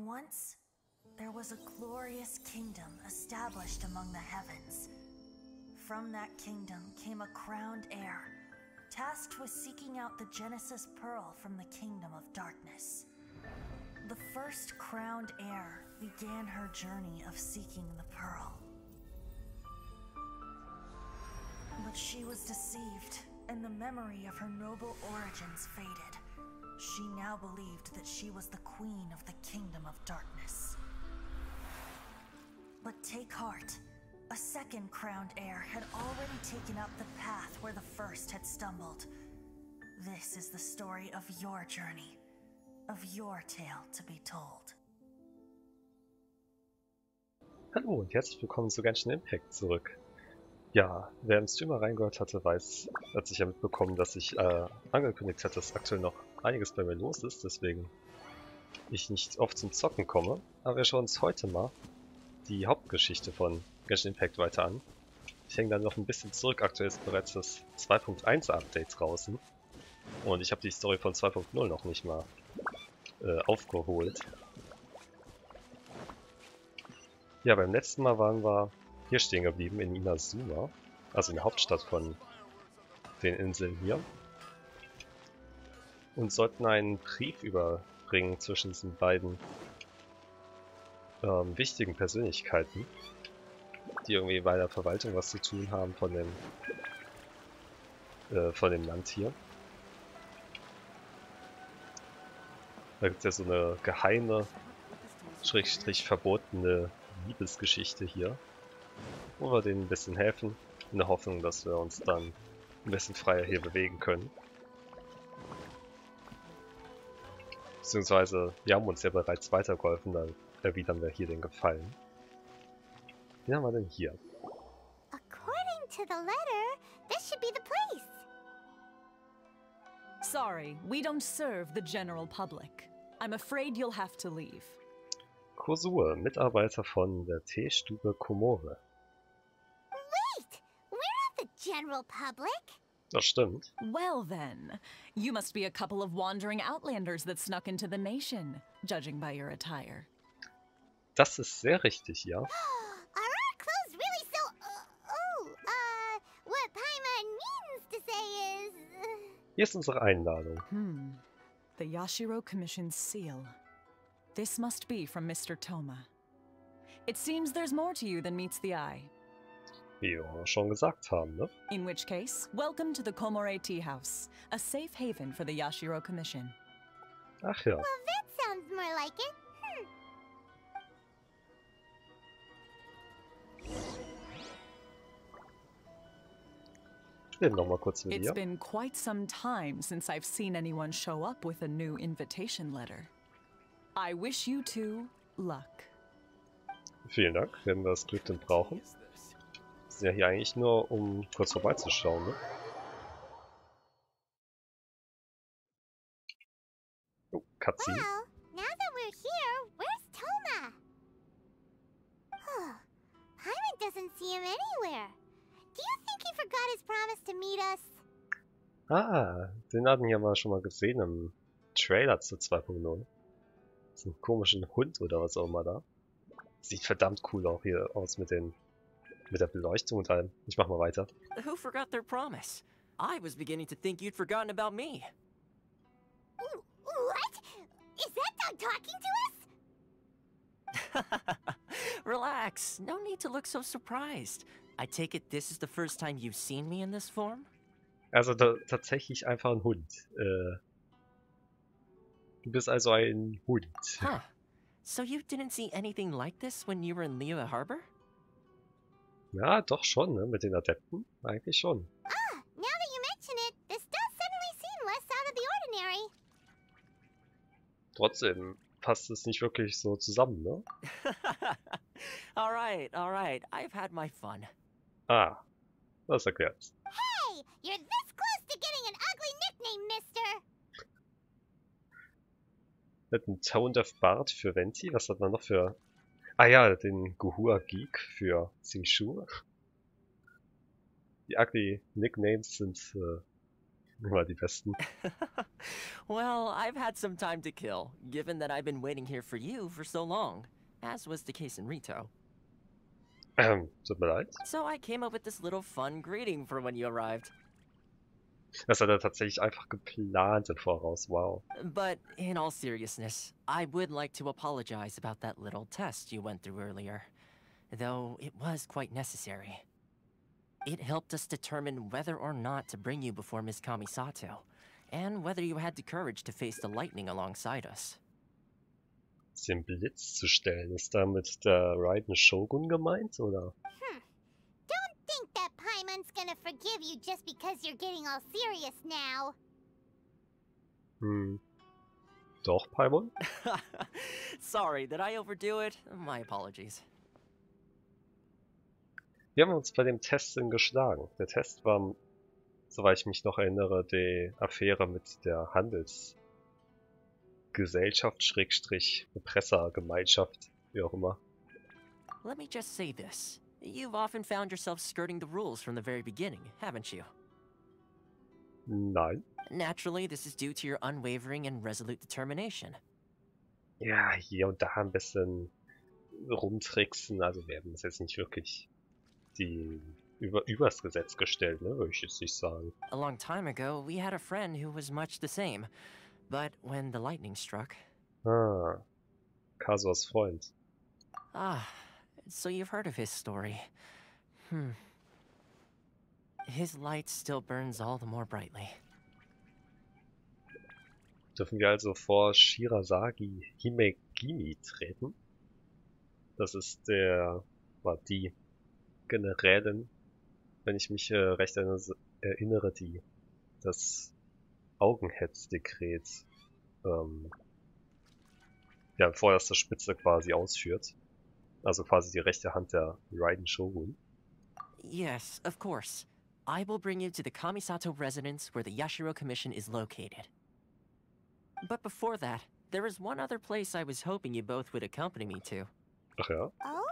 Once, there was a glorious kingdom established among the heavens. From that kingdom came a crowned heir, tasked with seeking out the Genesis Pearl from the kingdom of darkness. The first crowned heir began her journey of seeking the pearl. But she was deceived, and the memory of her noble origins faded. She now believed that she was the queen of the kingdom of darkness. But take heart. A second crowned heir had already taken up the path where the first had stumbled. This is the story of your journey, of your tale to be told. Hallo und herzlich willkommen zu Genshin Impact zurück. Ja, wer im Streamer reingehört hatte, hat sich ja mitbekommen, dass ich angekündigt hatte, dass aktuell noch einiges bei mir los ist, deswegen ich nicht oft zum Zocken komme. Aber wir schauen uns heute mal die Hauptgeschichte von Genshin Impact weiter an. Ich hänge dann noch ein bisschen zurück, aktuell ist bereits das 2.1 Update draußen. Und ich habe die Story von 2.0 noch nicht mal aufgeholt. Ja, beim letzten Mal waren wir hier stehen geblieben in Inazuma, also in der Hauptstadt von den Inseln hier. Und sollten einen Brief überbringen zwischen diesen beiden wichtigen Persönlichkeiten, die irgendwie bei der Verwaltung was zu tun haben von dem Land hier. Da gibt es ja so eine geheime, schrägstrich verbotene Liebesgeschichte hier, wo wir denen ein bisschen helfen, in der Hoffnung, dass wir uns dann ein bisschen freier hier bewegen können. Beziehungsweise, wir haben uns ja bereits weitergeholfen, dann erwidern wir hier den Gefallen. Wen haben wir denn hier? According to the letter, this should be the place. Sorry, we don't serve the general public. I'm afraid you'll have to leave. K02, Mitarbeiter von der Teestube Komore. Wait! We're not the general public. Das stimmt. Well then, you must be a couple of wandering outlanders that snuck into the nation, judging by your attire. Das ist sehr richtig, ja. Are our clothes really so... what Paimon means to say is... Hier ist unsere Einladung. The Yashiro Commission's seal. This must be from Mr. Toma. It seems there's more to you than meets the eye. Wie wir schon gesagt haben, ne? In which case, welcome to the Komore Tea House, a safe haven for the Yashiro Commission. Ach ja. Well, that sounds more like it. Reden noch mal kurz mit It's ihr. been quite some time since I've seen anyone show up with a new invitation letter. I wish you two luck. Vielen Dank, werden wir das Glück denn brauchen. Wir sind ja hier eigentlich nur, um kurz vorbeizuschauen, ne? Oh, Cutscene. Well, now that we're here, where's Toma? Paimon doesn't see him anywhere. Do you think he forgot his promise to meet us? Ah, den hatten wir ja schon mal gesehen im Trailer zu 2.0. So einen komischen Hund oder was auch immer da. Sieht verdammt cool auch hier aus mit der Beleuchtung und allem. Ich mach mal weiter. Who forgot their promise? I was beginning to think you'd forgotten about me. What? Is that dog talking to us? Relax. No need to look so surprised. I take it this is the first time you've seen me in this form? Also tatsächlich einfach ein Hund. Du bist also ein Hund. Huh. So you didn't see anything like this when you were in Liyue Harbor? Ja, doch schon, ne? Mit den Adepten. Eigentlich schon. Now that you mention it, this does suddenly seem less out of the ordinary. Trotzdem passt es nicht wirklich so zusammen, ne? Alright. I've had my fun. Ah, das erklärt's. Hey, you're this close to getting an ugly nickname, mister. Mit einem Tone-Deaf Bart für Venti. Was hat man noch für... Ah ja, den Guhua Geek für Xingshu. Die ugly Nicknames sind Immer die besten. Well, I've had some time to kill, given that I've been waiting here for you for so long, as was the case in Rito. Tut mir leid. So I came up with this little fun greeting for when you arrived. Das hat er tatsächlich einfach geplant im Voraus, wow. But in all seriousness, I would like to apologize about that little test you went through earlier, though it was quite necessary. It helped us determine whether or not to bring you before Miss Kamisato, and whether you had the courage to face the lightning alongside us. Den Blitz zu stellen, ist damit der Raiden Shougun gemeint, oder? Don't think that Paimon's gonna forgive you just because you're getting all serious now. Doch, Paimon? Sorry, did I overdo it? My apologies. Wir haben uns bei dem Test geschlagen. Der Test war, soweit ich mich noch erinnere, die Affäre mit der Handelsgesellschaft, Schrägstrich, Erpressergemeinschaft, wie auch immer. Let me just say this. You've often found yourself skirting the rules from the very beginning, haven't you? Nein. Naturally, this is due to your unwavering and resolute determination. Ja, hier und da ein bisschen rumtricksen, also wir haben es jetzt nicht wirklich übers Gesetz gestellt, ne, würde ich jetzt nicht sagen. A long time ago, we had a friend who was much the same. But when the lightning struck... Ah, Kazuas Freund. Ah, so you've heard of his story. His light still burns all the more brightly. Dürfen wir also vor Shirasagi Himegimi treten? Das ist die Generälin, wenn ich mich recht erinnere, die das Augenhatzdekret ja, vorderster Spitze quasi ausführt. Also quasi die rechte Hand der Raiden Shogun. Yes, of course. I will bring you to the Kamisato residence where the Yashiro Commission is located. But before that, there is one other place I was hoping you both would accompany me to. Ach ja? Oh?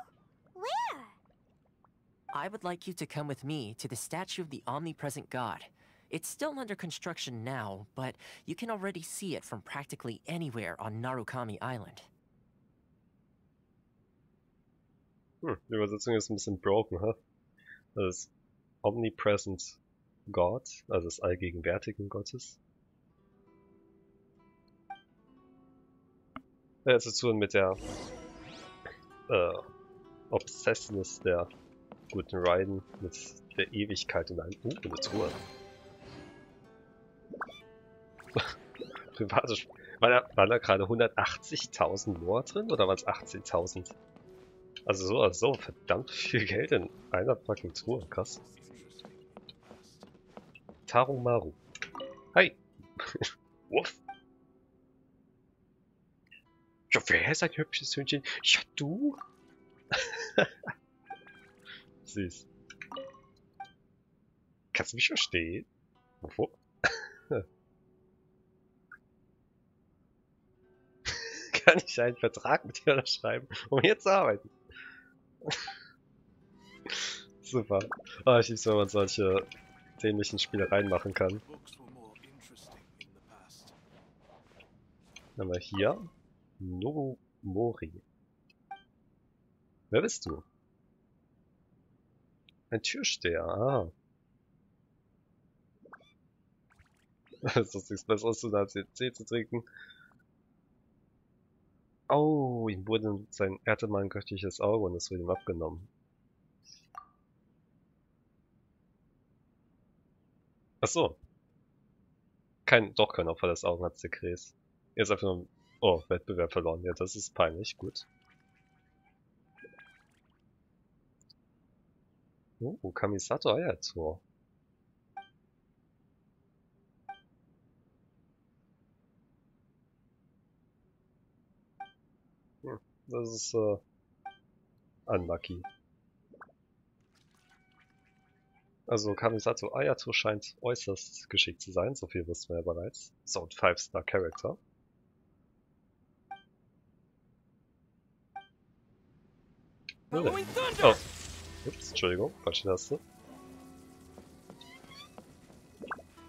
Where? I would like you to come with me to the statue of the omnipresent god. It's still under construction now, but you can already see it from practically anywhere on Narukami Island. Die Übersetzung ist ein bisschen broken, huh? Das ist Omnipresent God, also des allgegenwärtigen Gottes. Ja, zu tun mit der Obsessness der guten Raiden, mit der Ewigkeit und einem eine Truhe. Privatisch. Waren da gerade 180.000 Lore drin oder waren es 18.000? Also so verdammt viel Geld in einer fucking Truhe, krass. Tarumaru. Hi. Wuff. Ja, wer ist ein hübsches Hündchen? Ja, du? Süß. Kannst du mich verstehen? Wovor? Kann ich einen Vertrag mit dir unterschreiben, um hier zu arbeiten? Super. Ah, ich lieb's, wenn man solche dämlichen Spielereien machen kann. Dann haben wir hier Nobumori. Wer bist du? Ein Türsteher, ah. Das ist nichts Besseres zu tun, als Tee zu trinken. Oh, ihm wurde er hatte mal ein göttliches Auge und es wurde ihm abgenommen. Ach so. Doch kein Opfer des Augenhatzdekret. Er ist einfach nur... Oh, Wettbewerb verloren. Ja, das ist peinlich. Gut. Oh, Kamisato Ayato. Das ist unlucky. Also Kamisato Ayato scheint äußerst geschickt zu sein, so viel wussten wir ja bereits. So ein 5-Star Character. Munde. Oh. Ups, Entschuldigung, falsche Taste.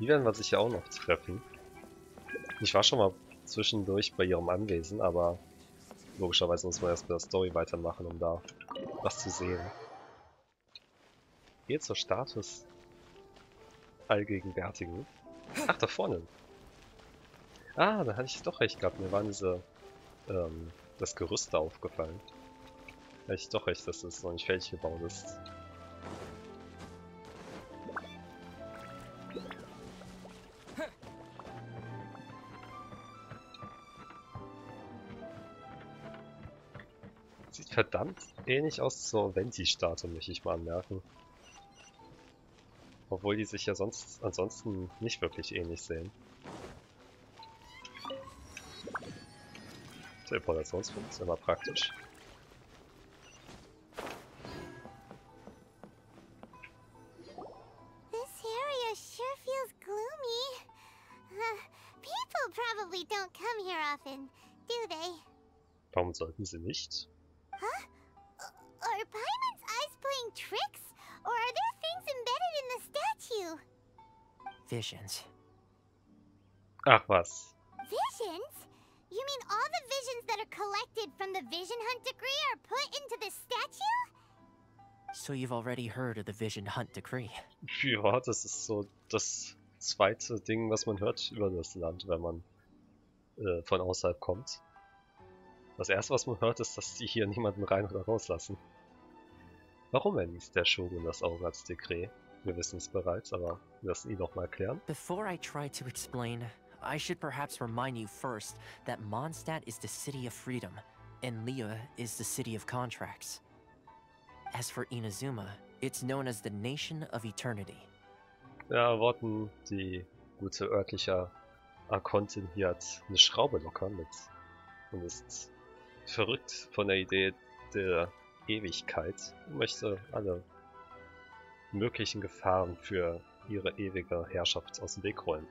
Die werden wir sicher auch noch treffen. Ich war schon mal zwischendurch bei ihrem Anwesen, aber logischerweise muss man erst mit der Story weitermachen, um da was zu sehen. Geht zur Status allgegenwärtigen. Ach, da vorne. Ah, da hatte ich doch recht gehabt. Mir waren das Gerüst da aufgefallen. Da hatte ich doch recht, dass das noch nicht fertig gebaut ist. Sieht verdammt ähnlich aus zur Venti-Statue, möchte ich mal anmerken. Obwohl die sich ja sonst ansonsten nicht wirklich ähnlich sehen. Teleportationspunkt ist immer praktisch. This area sure feels gloomy. People probably don't come here often, do they? Warum sollten sie nicht? Are Paimon's eyes playing tricks? Or are there things embedded in the statue? Visions. Ach was. Visions? You mean all the visions that are collected from the Vision Hunt Decree are put into this statue? So you've already heard of the Vision Hunt Decree? Ja, das ist so das zweite Ding, was man hört über das Land, wenn man von außerhalb kommt. Das erste, was man hört, ist, dass die hier niemanden rein oder rauslassen. Warum erließ der Shogun das Augenhatzdekret? Wir wissen es bereits, aber wir lassen ihn noch mal erklären. Before I try to explain, I should perhaps remind you first that Mondstadt is the city of freedom, and Leah is the city of contracts. As for Inazuma, it's known as the Nation of Eternity. Ja, Worten, die gute örtliche Archontin hier hat eine Schraube locker mit und ist verrückt von der Idee der Ewigkeit und möchte alle möglichen Gefahren für ihre ewige Herrschaft aus dem Weg räumen.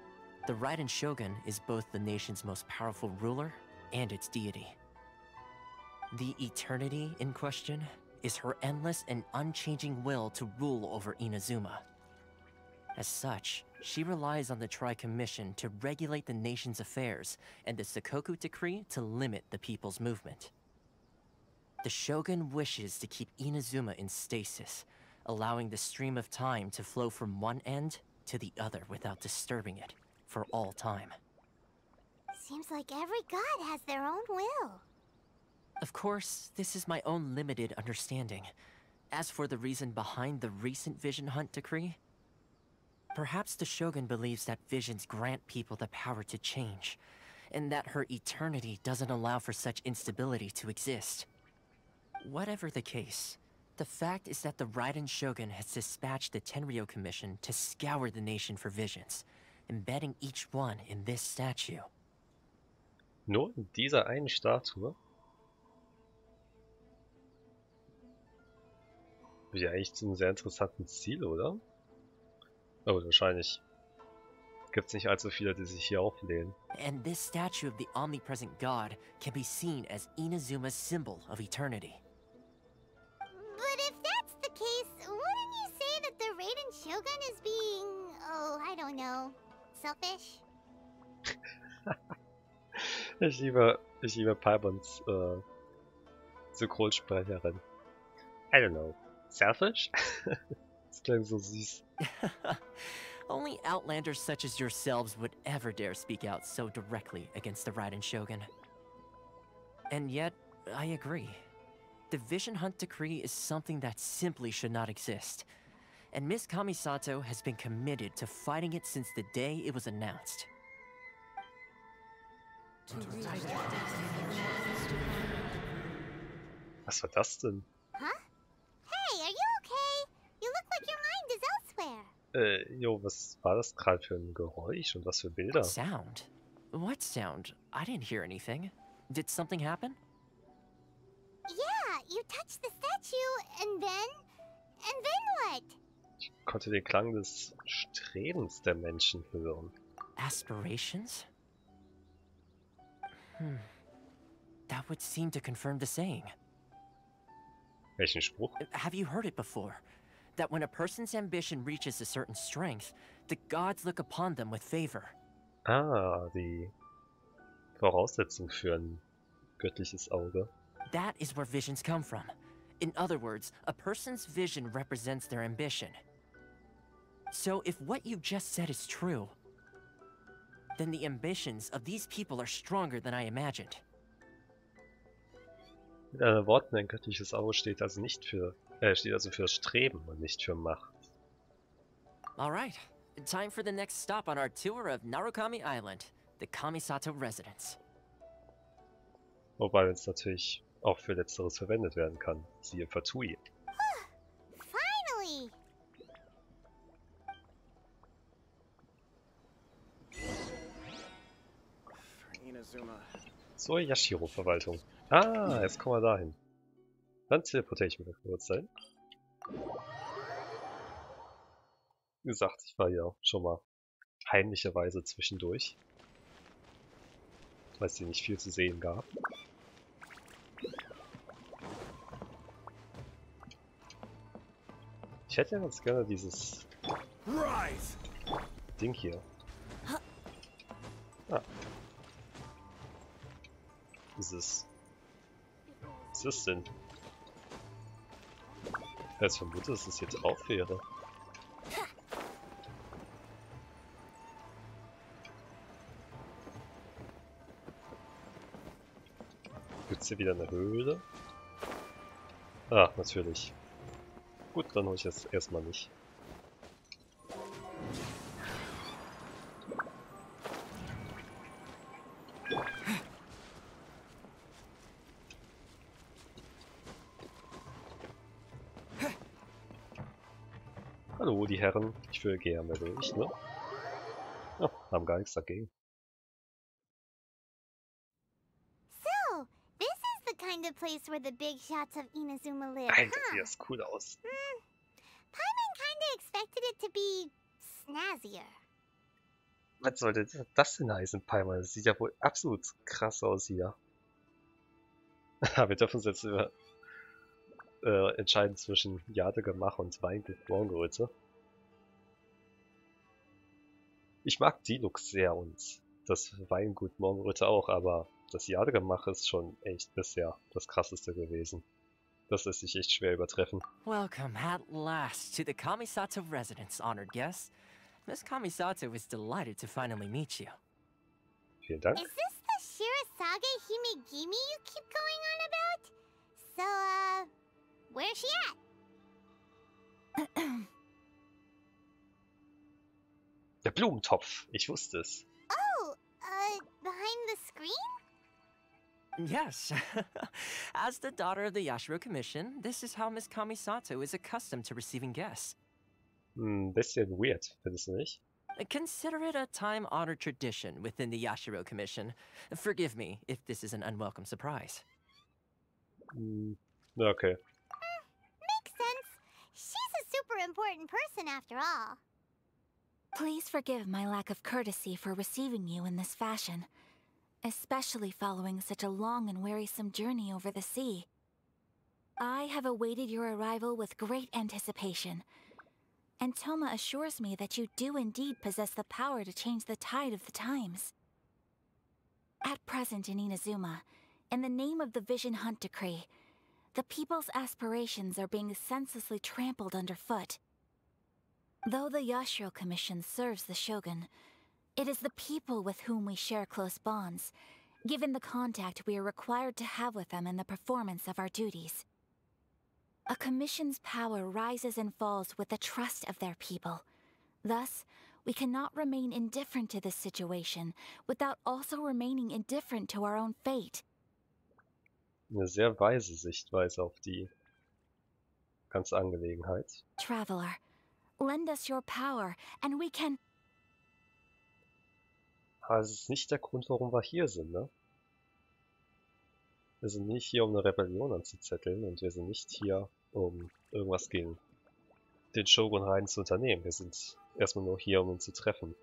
The Raiden Shogun is both the nation's most powerful ruler and its deity. The eternity in question is her endless and unchanging will to rule over Inazuma. As such, she relies on the Tri-Commission to regulate the nation's affairs and the Shougun Decree to limit the people's movement. The Shogun wishes to keep Inazuma in stasis, allowing the stream of time to flow from one end to the other without disturbing it for all time. Seems like every god has their own will. Of course, this is my own limited understanding. As for the reason behind the recent Vision Hunt Decree, perhaps the Shogun believes that visions grant people the power to change, and that her eternity doesn't allow for such instability to exist. Whatever the case, the fact is that the Raiden Shogun has dispatched the Tenryou Commission to scour the nation for visions, embedding each one in this statue. Nur in dieser einen Statue? Wäre eigentlich zu einem sehr interessanten Ziel, oder? Aber wahrscheinlich gibt es nicht allzu viele, die sich hier auflehnen. And this statue of the omnipresent god can be seen as Inazuma's symbol of eternity. But if that's the case, wouldn't you say that the Raiden Shogun is being, oh, I don't know, selfish? Ich liebe Paimons Synchronsprecherin. I don't know. Selfish? Das klingt so süß. Only outlanders such as yourselves would ever dare speak out so directly against the Raiden Shogun. And yet, I agree. The Vision Hunt Decree is something that simply should not exist. And Miss Kamisato has been committed to fighting it since the day it was announced. Was war das denn? Huh? Hey, are you okay? You look like your mind is elsewhere. Jo, was war das gerade für ein Geräusch und was für Bilder? Sound? What sound? I didn't hear anything. Did something happen? Yeah, you touched the statue, and then what? Ich konnte den Klang des Strebens der Menschen hören. Aspirations? That would seem to confirm the saying. Welchen Spruch? Have you heard it before? that when a person's ambition reaches a certain strength, the gods look upon them with favor. Ah, die Voraussetzung für ein göttliches Auge. That is where visions come from. In other words, a person's vision represents their ambition. So if what you just said is true, then the ambitions of these people are stronger than I imagined. Mit anderen Worten, ein göttliches Auge steht also für Streben und nicht für Macht. Alright, time for the next stop on our tour of Narukami Island, the Kamisato residence. Wobei es natürlich auch für Letzteres verwendet werden kann. Siehe Fatui. Finally! Inazuma. Zur Yashiro-Verwaltung. Ah, jetzt kommen wir dahin. Dann teleportiere ich mich kurz dahin. Wie gesagt, ich war ja schon mal heimlicherweise zwischendurch. Weil es hier nicht viel zu sehen gab. Ich hätte ja ganz gerne dieses Ding hier. Ah. Was ist das denn? Ich hätte vermutet, dass es hier drauf wäre. Gibt's hier wieder eine Höhle? Ah, natürlich. Gut, dann hole ich das erstmal nicht. Hallo, die Herren. Ich will gerne durch, ne? Ja, haben gar nichts dagegen. So, this is the kind of place where the big shots of Inazuma live, Nein, huh? sieht das cool aus. Paimon kinda expected it to be snazzier. Was sollte das denn heißen, Palmer? Das sieht ja wohl absolut krass aus hier. Wir dürfen uns jetzt entscheiden zwischen Jade-Gemach und Weingut Morgenröte. Ich mag die Looks sehr und das Weingut Morgenröte auch, aber das Jade-Gemach ist schon echt bisher das krasseste gewesen. Das lässt sich echt schwer übertreffen. Welcome at last to the Kamisato residence, honored guests. Miss Kamisato is delighted to finally meet you. Vielen Dank. Is this the Shirasage Himegimi you keep going on about? So, where's she at? Der Blumentopf, ich wusste es. Oh, behind the screen? Yes. As the daughter of the Yashiro Commission, this is how Miss Kamisato is accustomed to receiving guests. Bisschen weird, findest du nicht? Consider it a time-honored tradition within the Yashiro Commission. Forgive me if this is an unwelcome surprise. Okay. Makes sense. She's a super important person after all. Please forgive my lack of courtesy for receiving you in this fashion, especially following such a long and wearisome journey over the sea. I have awaited your arrival with great anticipation, and Toma assures me that you do indeed possess the power to change the tide of the times. At present in Inazuma, in the name of the Vision Hunt Decree, the people's aspirations are being senselessly trampled underfoot. Though the Yashiro Commission serves the Shogun, it is the people with whom we share close bonds, given the contact we are required to have with them in the performance of our duties. A commission's power rises and falls with the trust of their people. Thus, we cannot remain indifferent to this situation without also remaining indifferent to our own fate. Eine sehr weise Sichtweise auf die ganze Angelegenheit. Traveler, lend us your power, and we can... Aber es ist nicht der Grund, warum wir hier sind, ne? Wir sind nicht hier, um eine Rebellion anzuzetteln und wir sind nicht hier, um irgendwas gegen den Shougun Raiden zu unternehmen. Wir sind erstmal nur hier, um ihn zu treffen.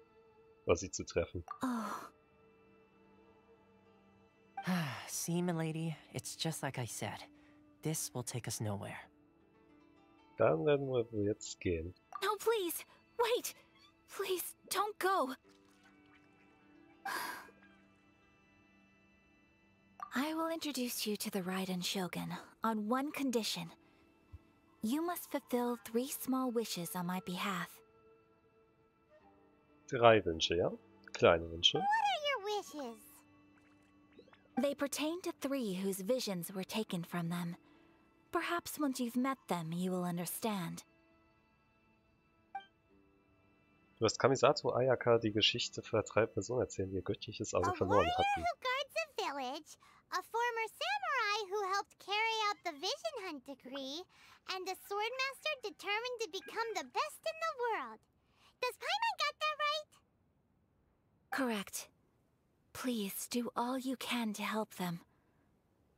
Oder sie zu treffen. Oh, See, milady, it's just like I said. This will take us nowhere. Dann werden wir wohl jetzt gehen. No, please, wait! Please, don't go! I will introduce you to the Raiden Shogun on one condition. You must fulfill 3 small wishes on my behalf. 3 Wünsche, ja? Kleine Wünsche. What are your wishes? They pertain to 3 whose visions were taken from them. Perhaps once you've met them, you will understand. Du hast Kamisato Ayaka die Geschichte für 3 Personen erzählen, die ihr göttliches Auge A verloren warrior hatten. who guards a village, a former samurai who helped carry out the Vision Hunt decree, and a swordmaster determined to become the best in the world. Does Paimon got that right? Correct. Please do all you can to help them.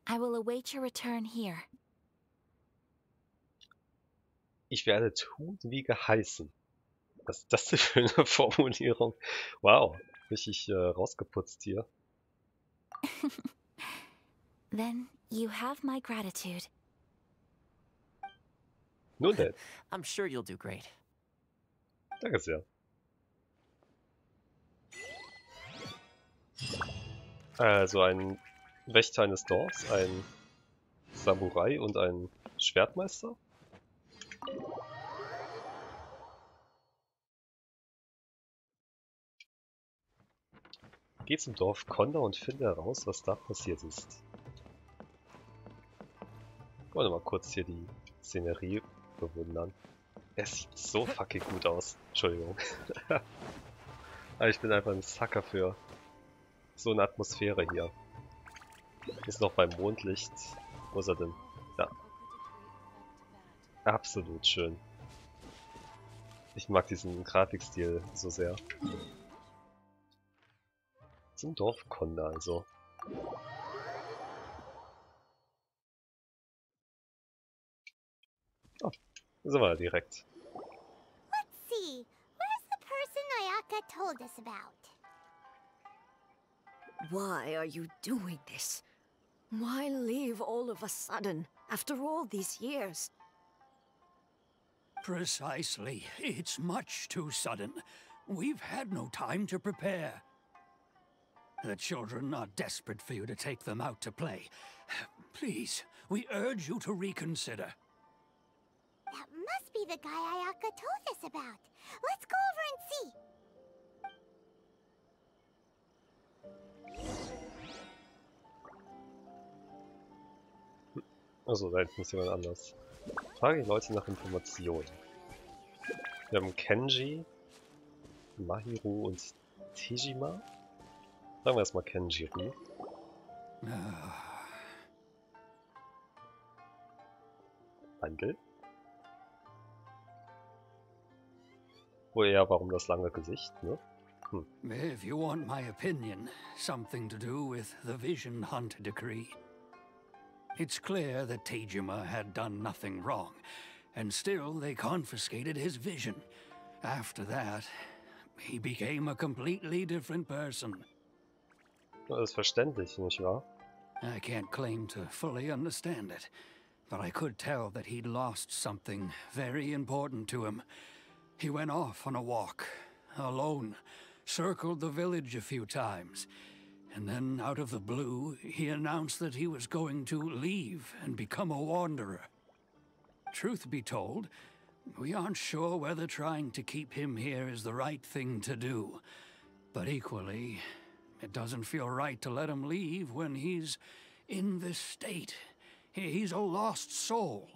I will await your return here. Ich werde tun wie geheißen. Was ist das denn für eine Formulierung? Wow, richtig rausgeputzt hier. Then you have my gratitude. Nun denn, I'm sure you'll do great. danke sehr. Also ein Wächter eines Dorfs, ein Samurai und ein Schwertmeister. Geh zum Dorf Konda und finde heraus, was da passiert ist. Wollen wir mal kurz hier die Szenerie bewundern. Es sieht so fucking gut aus. Entschuldigung. Aber ich bin einfach ein Sucker für so eine Atmosphäre hier. Ist noch beim Mondlicht. Wo ist er denn? Ja. Absolut schön. Ich mag diesen Grafikstil so sehr. Zum Dorf Konda also. Oh, da sind wir direkt. Let's see. Where's the person Ayaka told us about? Why are you doing this? Why leave all of a sudden, after all these years? Precisely. It's much too sudden. We've had no time to prepare. The children are desperate for you to take them out to play. Please, we urge you to reconsider. That must be the guy Ayaka told us about. Let's go over and see. Also, da hinten ist jemand anders. Frage die Leute nach Informationen. Wir haben Kenji, Mahiru und Tejima. Sagen wir erstmal Kenjiru. Handel. Wohl eher, warum das lange Gesicht, ne? If you want my opinion, something to do with the Vision Hunt decree. It's clear that Tejima had done nothing wrong, and still they confiscated his vision. After that, he became a completely different person. Das ist verständlich, nicht wahr? I can't claim to fully understand it, but I could tell that he'd lost something very important to him. He went off on a walk, alone, circled the village a few times, and then out of the blue, he announced that he was going to leave and become a wanderer. Truth be told, we aren't sure whether trying to keep him here is the right thing to do, but equally, it doesn't feel right to let him leave when he's in this state. He's a lost soul.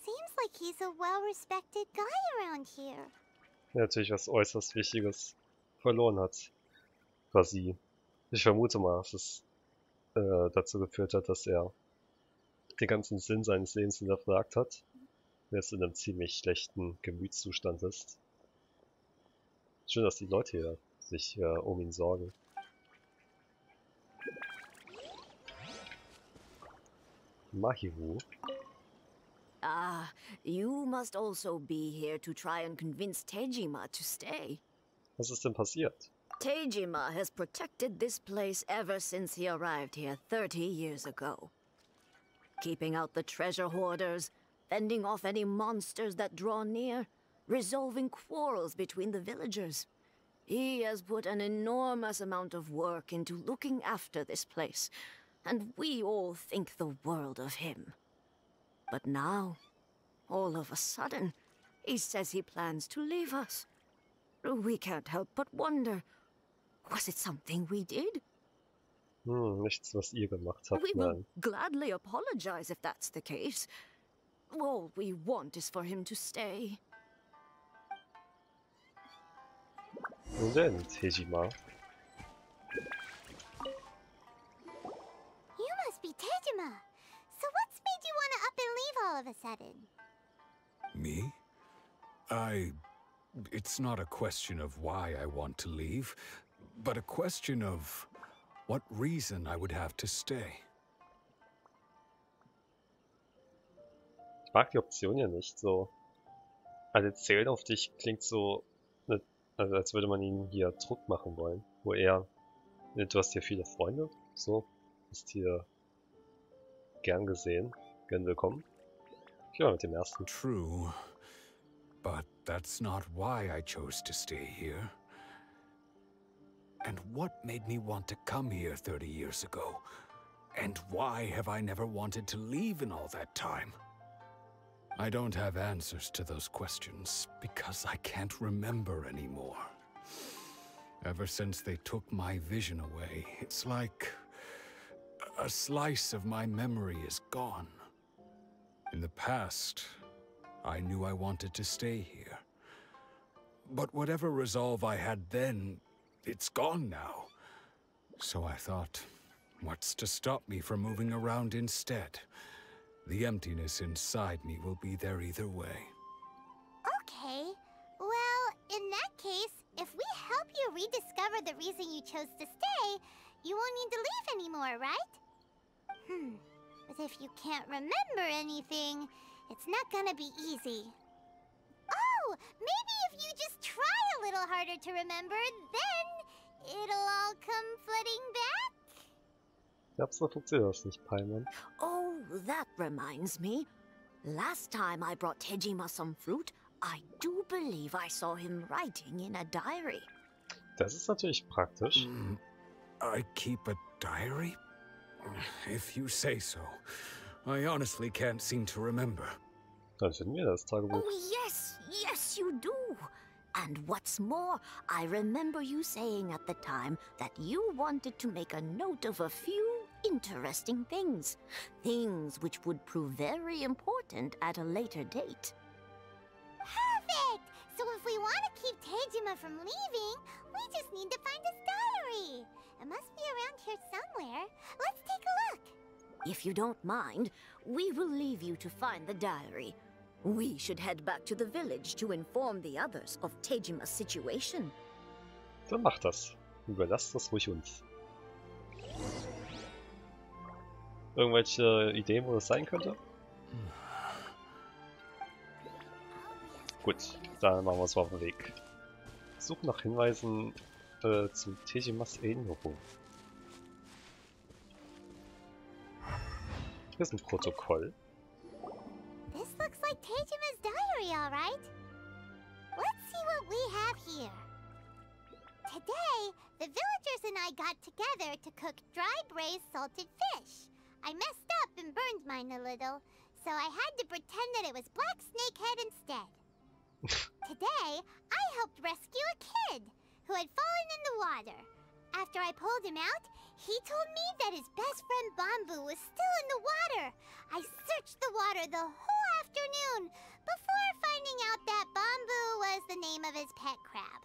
Seems like he's a well-respected guy around here. Der natürlich was äußerst Wichtiges verloren hat. Quasi. Ich vermute mal, dass es dazu geführt hat, dass er den ganzen Sinn seines Lebens hinterfragt hat. Und jetzt in einem ziemlich schlechten Gemütszustand ist. Schön, dass die Leute hier sich um ihn sorgen. Mahiru. Ah, you must also be here to try and convince Tejima to stay. Was ist denn passiert? Tejima has protected this place ever since he arrived here 30 years ago. Keeping out the treasure hoarders, fending off any monsters that draw near, resolving quarrels between the villagers. He has put an enormous amount of work into looking after this place, and we all think the world of him. But now, all of a sudden, he says he plans to leave us. We can't help but wonder, was it something we did? Nichts, was ihr gemacht habt, We will nein. gladly apologize if that's the case. All we want is for him to stay. Nun denn, Tejima. You must be Tejima. So what's made you want to up and leave all of a sudden? Me? It's not a question of why I want to leave, but a question of what reason I would have to stay. Ich mag die Option ja nicht so. Also zählen auf dich klingt so, also als würde man ihn hier Druck machen wollen. Wo er, du hast hier viele Freunde, so, bist hier gern gesehen, gern willkommen. Ich gehe mal mit dem ersten. True, but that's not why I chose to stay here. And what made me want to come here 30 years ago? And why have I never wanted to leave in all that time? I don't have answers to those questions because I can't remember anymore. Ever since they took my vision away, it's like a slice of my memory is gone. In the past, I knew I wanted to stay here. But whatever resolve I had then, it's gone now. So I thought, what's to stop me from moving around instead? The emptiness inside me will be there either way. Okay. Well, in that case, if we help you rediscover the reason you chose to stay, you won't need to leave anymore, right? But if you can't remember anything, it's not gonna be easy. Oh, maybe if you just try a little harder to remember, then it'll all come flooding back? Ich glaube, so funktioniert das nicht, Paimon. Oh, that reminds me. Last time I brought Tejima some fruit, I do believe I saw him writing in a diary. Das ist natürlich praktisch. I keep a diary? If you say so. I honestly can't seem to remember. Dann finden wir das Tagebuch. Oh, yes, you do. And what's more, I remember you saying at the time that you wanted to make a note of a few interesting things. Things which would prove very important at a later date. Perfect! So if we want to keep Tejima from leaving, we just need to find his diary. It must be around here somewhere. Let's take a look. If you don't mind, we will leave you to find the diary. We should head back to the village to inform the others of Tejima's situation. Dann macht das. Überlasst das ruhig uns. Irgendwelche Ideen, wo das sein könnte? Gut, dann machen wir uns mal auf den Weg. Suchen nach Hinweisen zu Tejimas Erinnerung. Hier ist ein Protokoll. This looks like Tejima's diary, all right. Let's see what we have here. Today, the villagers and I got together to cook dry braised salted fish. I messed up and burned mine a little, so I had to pretend that it was black snakehead instead. Today, I helped rescue a kid who had fallen in the water. After I pulled him out, he told me that his best friend Bamboo was still in the water. I searched the water the whole afternoon before finding out that Bamboo was the name of his pet crab.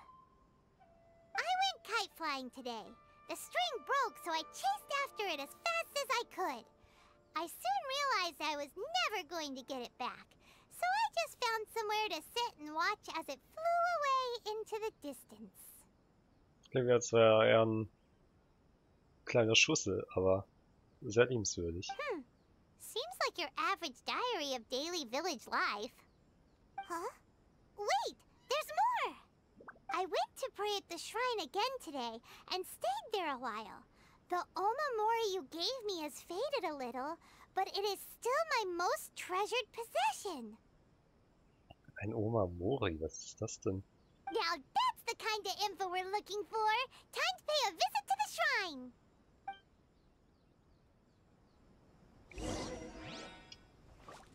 I went kite flying today. The string broke, so I chased after it as fast as I could. I soon realized I was never going to get it back, so I just found somewhere to sit and watch as it flew away into the distance. Klingt, als wäre er ein kleiner Schussel, aber sehr liebenswürdig. Seems like your average diary of daily village life. Huh? Wait, there's more! I went to pray at the shrine again today and stayed there a while. The Omamori you gave me has faded a little, but it is still my most treasured possession. Ein Oma Mori, was ist das denn? Now that's the kind of info we're looking for. Time to pay a visit to the shrine.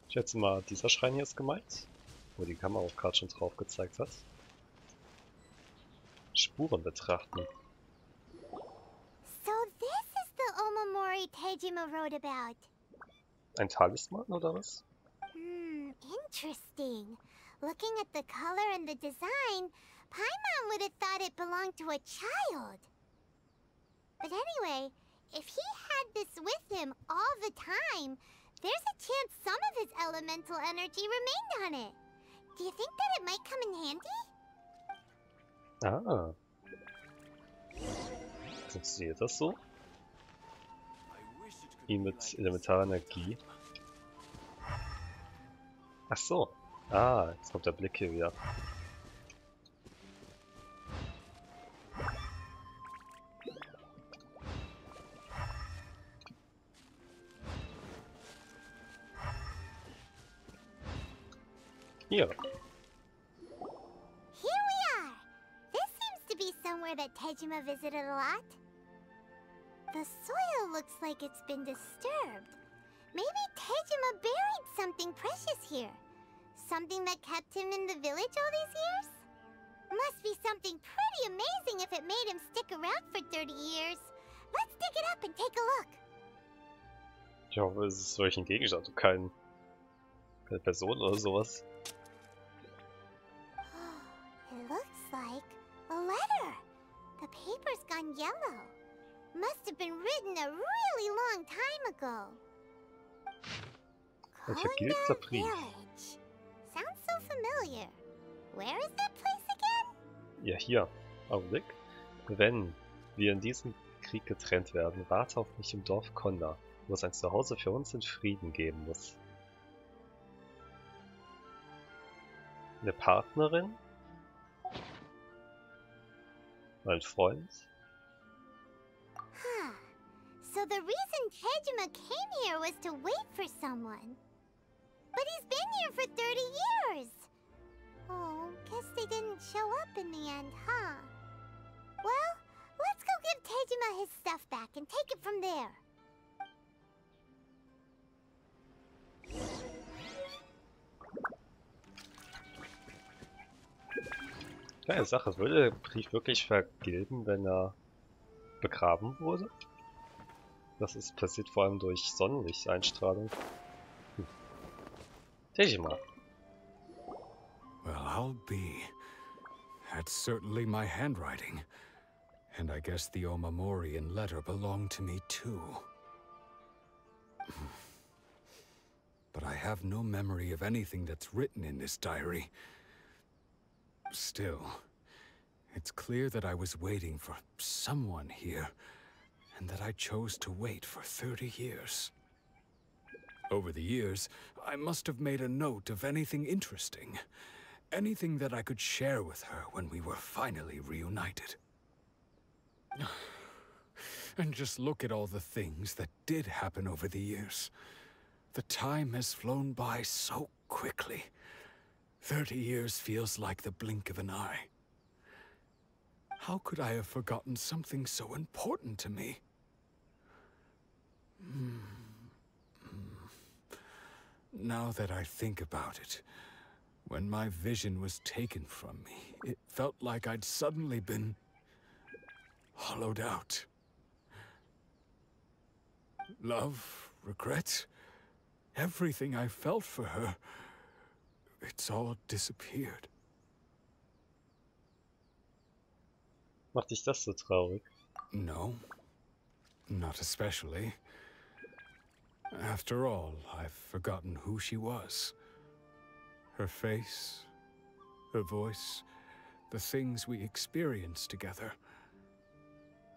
Ich schätze mal, dieser Schrein hier ist gemeint, wo die Kamera auch gerade schon drauf gezeigt hat. Spuren betrachten. So this is the Omamori Tejima wrote about. Ein Talisman oder was? Interesting. Looking at the color and the design, Paimon would have thought it belonged to a child. But anyway, if he had this with him all the time, there's a chance some of his elemental energy remained on it. Do you think that it might come in handy? Ah. Funktioniert das so? Ihn mit elementarer Energie. Ach so. Ah, jetzt kommt der Blick hier wieder. Hier. Here we are. This seems to be somewhere that Tejima visited a lot. The soil looks like it's been disturbed. Maybe Tejima buried something precious here. Something that kept him in the village all these years? Must be something pretty amazing if it made him stick around for 30 years. Let's dig it up and take a look. Ich hoffe, es ist solch ein Gegenstand und keine Person oder sowas. It looks like a letter. The paper's gone yellow. Must have been written a really long time ago. Ein vergilbter Brief. Village. Sounds so familiar. Where is that place again? Ja, hier. Augenblick. Wenn wir in diesem Krieg getrennt werden, warte auf mich im Dorf Konda, wo es ein Zuhause für uns in Frieden geben muss. Eine Partnerin? Mein Freund? Huh. So the reason Tejima came here was to wait for someone. But he's been here for 30 years. Oh, guess they didn't show up in the end, huh? Well, let's go give Tejima his stuff back and take it from there. Kleine Sache, würde der Brief wirklich vergilben, wenn er begraben wurde? Das ist passiert vor allem durch Sonnenlichteinstrahlung. Tejima. Well, I'll be. That's certainly my handwriting. And I guess the Omamorian letter belonged to me too. But I have no memory of anything that's written in this diary. Still, it's clear that I was waiting for someone here, and that I chose to wait for 30 years. Over the years, I must have made a note of anything interesting. Anything that I could share with her when we were finally reunited. And just look at all the things that did happen over the years. The time has flown by so quickly. 30 years feels like the blink of an eye. How could I have forgotten something so important to me? Now that I think about it, when my vision was taken from me, it felt like I'd suddenly been hollowed out. Love, regret, everything I felt for her, it's all disappeared. Macht dich das so traurig? No, not especially. After all, I've forgotten who she was. Her face, her voice, the things we experienced together.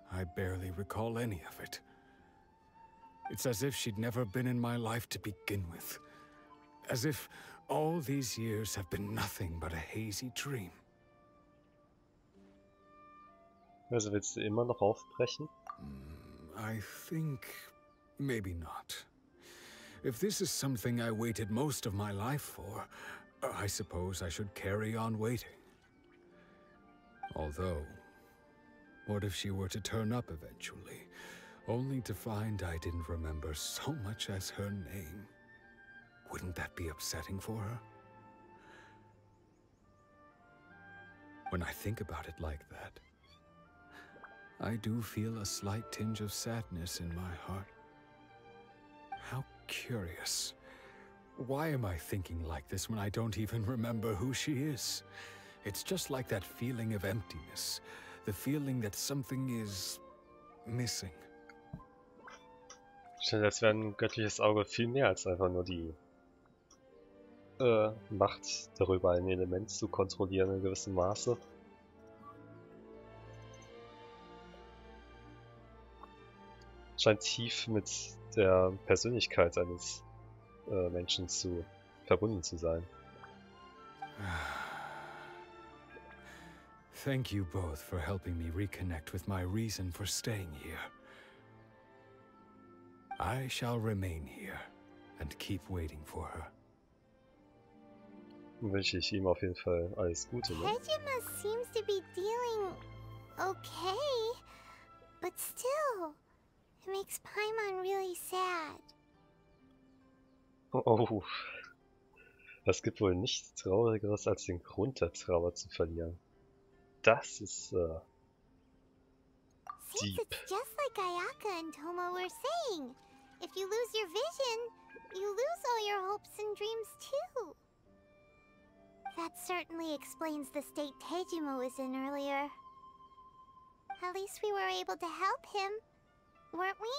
I barely recall any of it. It's as if she'd never been in my life to begin with. As if all these years have been nothing but a hazy dream. Also willst du immer noch aufbrechen? I think maybe not. If this is something I waited most of my life for, I suppose I should carry on waiting. Although, what if she were to turn up eventually, only to find I didn't remember so much as her name? Wouldn't that be upsetting for her? When I think about it like that, I do feel a slight tinge of sadness in my heart. How curious. Why am I thinking like this when I don't even remember who she is? It's just like that feeling of emptiness. The feeling that something is missing. Scheint, als wäre ein göttliches Auge viel mehr als einfach nur die Macht darüber, ein Element zu kontrollieren in gewissem Maße. Scheint tief mit der Persönlichkeit eines Menschen verbunden zu sein. Thank you both for helping me reconnect with my reason for staying here. I shall remain here and keep waiting for her. Wünsche ich ihm auf jeden Fall alles Gute. Ne? Tejima seems to be dealing okay, but still, it makes Paimon really sad. Oh, es gibt wohl nichts Traurigeres, als den Grund der Trauer zu verlieren. Das ist Seems deep. it's just like Ayaka and Toma were saying. If you lose your vision, you lose all your hopes and dreams too. That certainly explains the state Tejima was in earlier. At least we were able to help him, weren't we?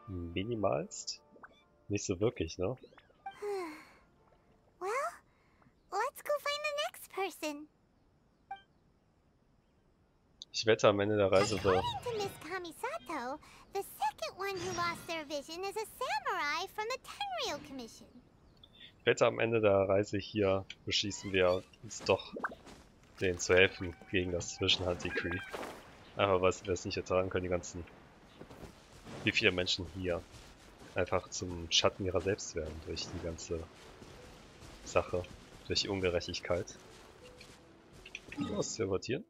Minimalst? Nicht so wirklich, ne? Well, let's go find the next person. Ich wette, am Ende der Reise According to Miss Kamisato, the second one who lost their vision is a samurai from the Tenryou Commission. Ich wette, am Ende der Reise hier beschließen wir uns doch, denen zu helfen gegen das Zwischenhand-Decree. Einfach weil wir es nicht ertragen können, die ganzen... Wie viele Menschen hier einfach zum Schatten ihrer selbst werden durch die ganze Sache, durch die Ungerechtigkeit. Was teleportieren?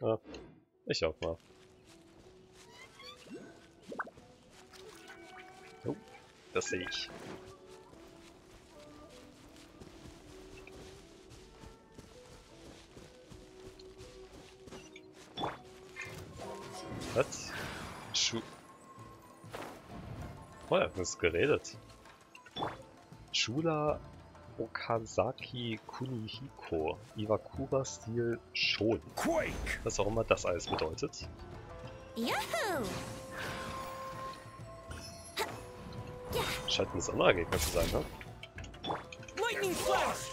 Ah, ich auch mal. Oh, das sehe ich. Was? Oh, er hat uns geredet. Shula Okazaki Kunihiko. Iwakura-Stil schon. Was auch immer das alles bedeutet. Yahoo! Scheint ein besonderer Gegner zu sein, ne? Lightning Flash!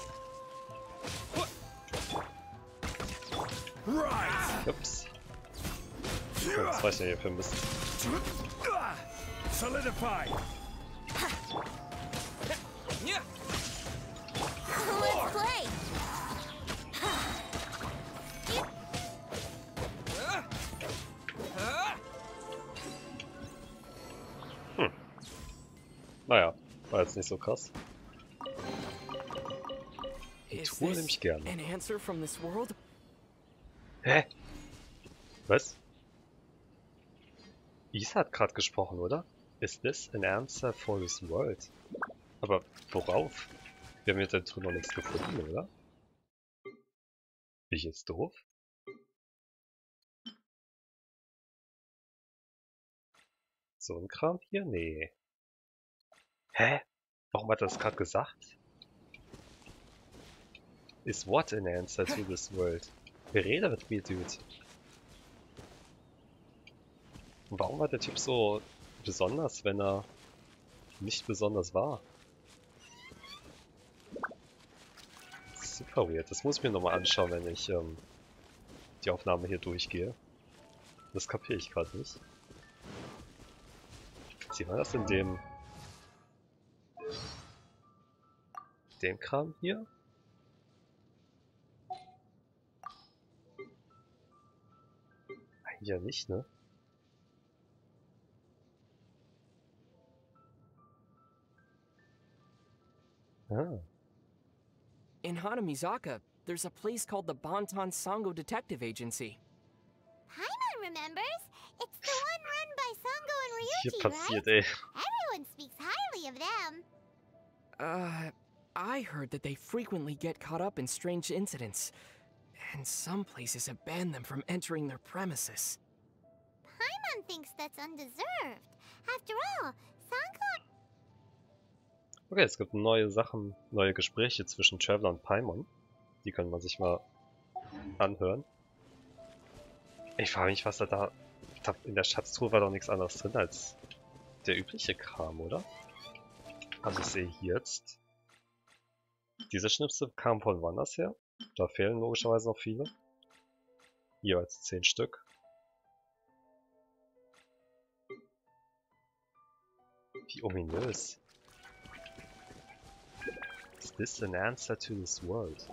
Ups. Okay, was war ich denn hier für ein Mist? Solidify! Let's play! Naja, war jetzt nicht so krass. Die Is Truhe nehme this ich gerne. an answer from this world? Hä? Was? Isa hat gerade gesprochen, oder? Is this an answer for this world? Aber worauf? Wir haben jetzt da drüben noch nichts gefunden, oder? Bin ich jetzt doof? So ein Kram hier? Nee. Hä? Warum hat er das gerade gesagt? Is what an answer to this world? Wer redet mit mir, Dude? Und warum war der Typ so besonders, wenn er nicht besonders war? Super weird. Das muss ich mir nochmal anschauen, wenn ich die Aufnahme hier durchgehe. Das kapiere ich gerade nicht. Sieht man das in dem Kram hier? Eigentlich ja nicht, ne? Ah. In Hanamizaka, there's a place called the Bantan Sango Detective Agency. Paimon remembers. It's the one run by Sango and Hier Ryuji, passiert, right? ey. Everyone speaks highly of them. I heard that they frequently get caught up in strange incidents, and some places have banned them from entering their premises. Paimon thinks that's undeserved. After all, Sango... Okay, es gibt neue Sachen, neue Gespräche zwischen Traveler und Paimon. Die kann man sich mal anhören. Ich frage mich, was da... Ich glaube, in der Schatztruhe war doch nichts anderes drin als der übliche Kram, oder? Also ich sehe hier jetzt... Diese Schnipsel kamen von woanders her. Da fehlen logischerweise noch viele. Jeweils 10 Stück. Wie ominös. Is this an answer to this world?